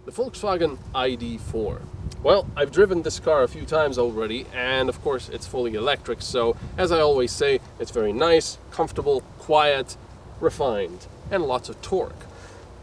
The Volkswagen ID.4. Well, I've driven this car a few times already, and of course it's fully electric, so as I always say, it's very nice, comfortable, quiet, refined, and lots of torque.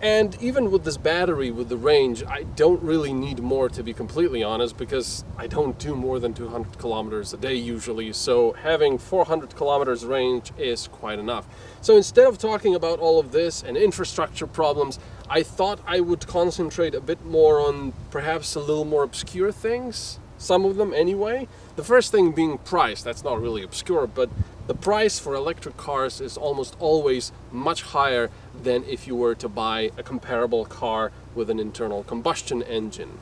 And even with this battery, with the range, I don't really need more, to be completely honest, because I don't do more than 200 kilometers a day usually, so having 400 kilometers range is quite enough. So instead of talking about all of this and infrastructure problems, I thought I would concentrate a bit more on perhaps a little more obscure things, some of them anyway. The first thing being price. That's not really obscure, but the price for electric cars is almost always much higher than if you were to buy a comparable car with an internal combustion engine.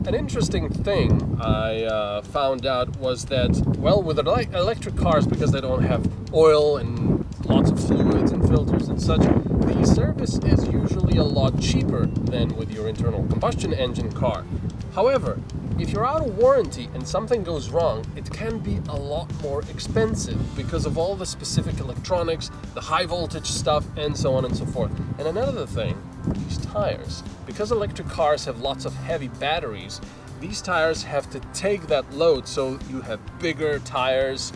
An interesting thing I found out was that, well, with electric cars, because they don't have oil and lots of fluids and filters and such, the service is usually a lot cheaper than with your internal combustion engine car. However, if you're out of warranty and something goes wrong, it can be a lot more expensive because of all the specific electronics, the high voltage stuff, and so on and so forth. And another thing, these tires. Because electric cars have lots of heavy batteries, these tires have to take that load, so you have bigger tires,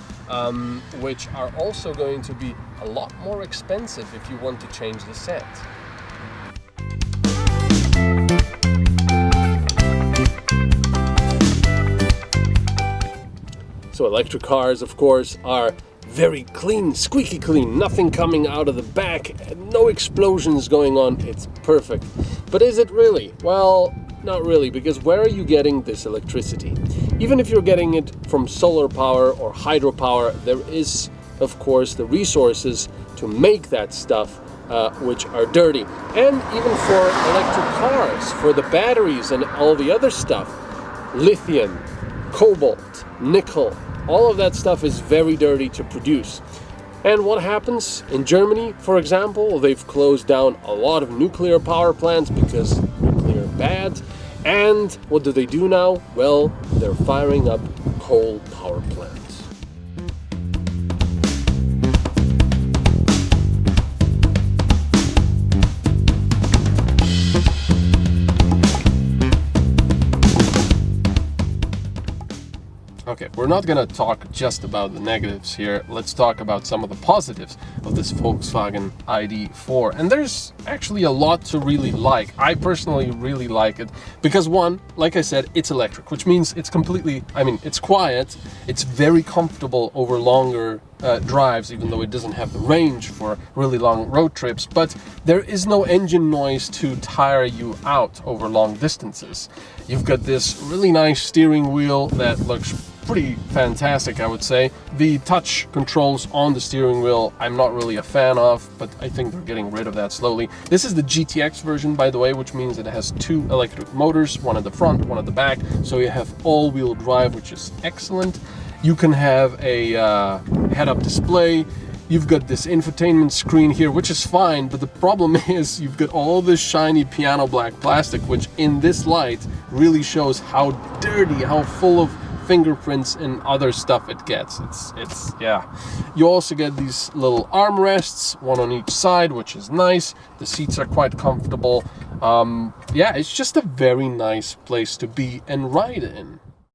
which are also going to be a lot more expensive if you want to change the set. So electric cars, of course, are very clean, squeaky clean, nothing coming out of the back, no explosions going on, it's perfect. But is it really? Well, not really, because where are you getting this electricity? Even if you're getting it from solar power or hydropower, there is, of course, the resources to make that stuff, which are dirty. And even for electric cars, for the batteries and all the other stuff, lithium, cobalt, nickel, all of that stuff is very dirty to produce. And what happens in Germany, for example? They've closed down a lot of nuclear power plants because nuclear bad. And what do they do now? Well, they're firing up coal power plants. Okay, we're not gonna talk just about the negatives here. Let's talk about some of the positives of this Volkswagen ID.4. And there's actually a lot to really like. I personally really like it because, one, like I said, it's electric, which means it's it's quiet, it's very comfortable over longer drives, even though it doesn't have the range for really long road trips, but there is no engine noise to tire you out over long distances. You've got this really nice steering wheel that looks pretty fantastic, I would say. The touch controls on the steering wheel I'm not really a fan of, but I think they're getting rid of that slowly. This is the GTX version, by the way, which means it has two electric motors, one at the front, one at the back, so you have all-wheel drive, which is excellent. You can have a head-up display. You've got this infotainment screen here, which is fine, but the problem is you've got all this shiny piano black plastic, which in this light really shows how dirty, how full of fingerprints and other stuff it gets. It's yeah. You also get these little armrests, one on each side, which is nice. The seats are quite comfortable. Yeah, it's just a very nice place to be and ride in.